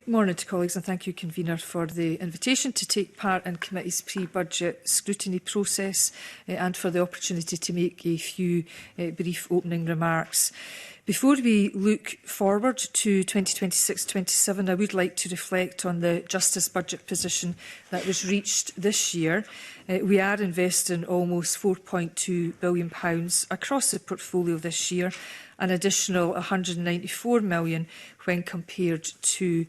Morning to colleagues, and thank you, Convener, for the invitation to take part in committee's pre-budget scrutiny process and for the opportunity to make a few brief opening remarks. Before we look forward to 2026-27, I would like to reflect on the Justice budget position that was reached this year. We are investing almost £4.2 billion across the portfolio this year, an additional £194 million when compared to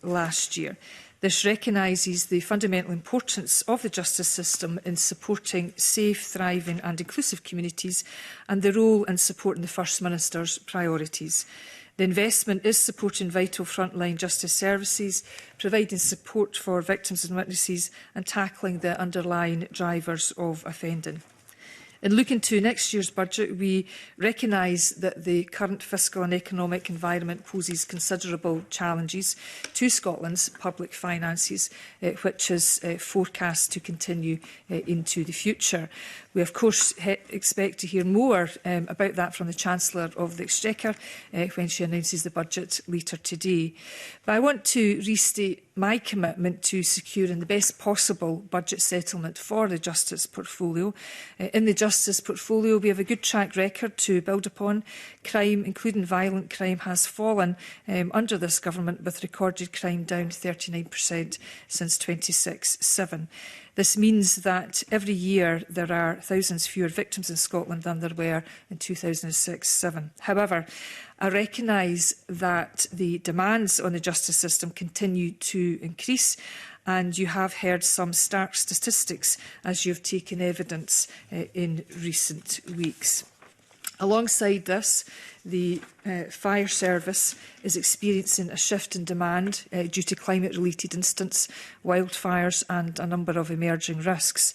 last year. This recognises the fundamental importance of the justice system in supporting safe, thriving and inclusive communities and the role in supporting the First Minister's priorities. The investment is supporting vital frontline justice services, providing support for victims and witnesses and tackling the underlying drivers of offending. In looking to next year's budget, we recognise that the current fiscal and economic environment poses considerable challenges to Scotland's public finances, which is forecast to continue into the future. We, of course, expect to hear more about that from the Chancellor of the Exchequer when she announces the budget later today. But I want to restate my commitment to securing the best possible budget settlement for the Justice portfolio. In the Justice portfolio, we have a good track record to build upon. Crime, including violent crime, has fallen under this government, with recorded crime down 39% since 2006-07. This means that every year there are thousands fewer victims in Scotland than there were in 2006-07. However, I recognise that the demands on the justice system continue to increase, and you have heard some stark statistics as you have taken evidence in recent weeks. Alongside this, the fire service is experiencing a shift in demand due to climate-related incidents, wildfires and a number of emerging risks.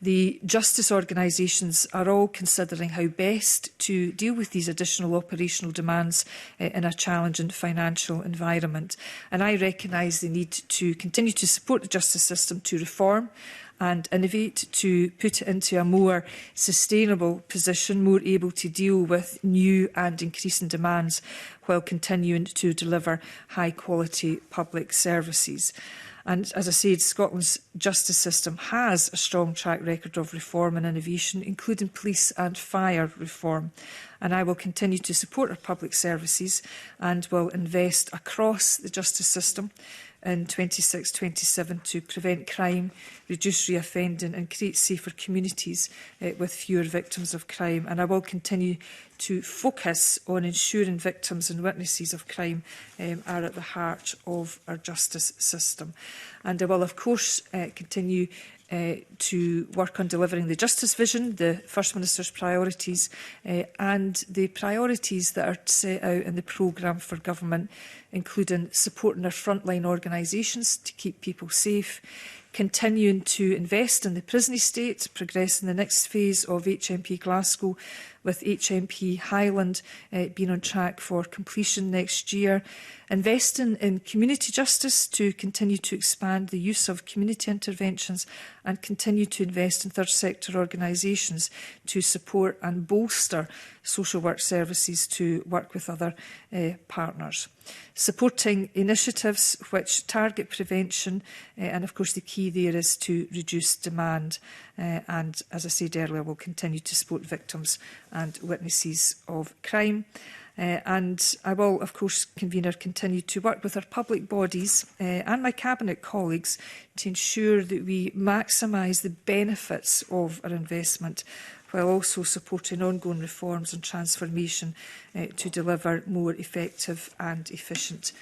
The justice organisations are all considering how best to deal with these additional operational demands in a challenging financial environment. And I recognise the need to continue to support the justice system to reform and innovate, to put it into a more sustainable position, more able to deal with new and increasing demands while continuing to deliver high-quality public services. And as I said, Scotland's justice system has a strong track record of reform and innovation, including police and fire reform. And I will continue to support our public services and will invest across the justice system in 26-27 to prevent crime, reduce reoffending and create safer communities with fewer victims of crime. And I will continue to focus on ensuring victims and witnesses of crime are at the heart of our justice system. And I will, of course, continue to work on delivering the justice vision, the First Minister's priorities and the priorities that are set out in the programme for government, including supporting our frontline organisations to keep people safe, continuing to invest in the prison estate, progressing the next phase of HMP Glasgow, with HMP Highland being on track for completion next year, investing in community justice to continue to expand the use of community interventions and continue to invest in third sector organisations to support and bolster social work services to work with other partners. Supporting initiatives which target prevention and of course the key there is to reduce demand and as I said earlier we'll continue to support victims and witnesses of crime. And I will, of course, Convener, continue to work with our public bodies and my Cabinet colleagues to ensure that we maximise the benefits of our investment while also supporting ongoing reforms and transformation to deliver more effective and efficient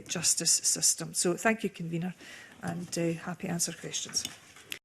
justice system. So thank you, Convener, and happy to answer questions.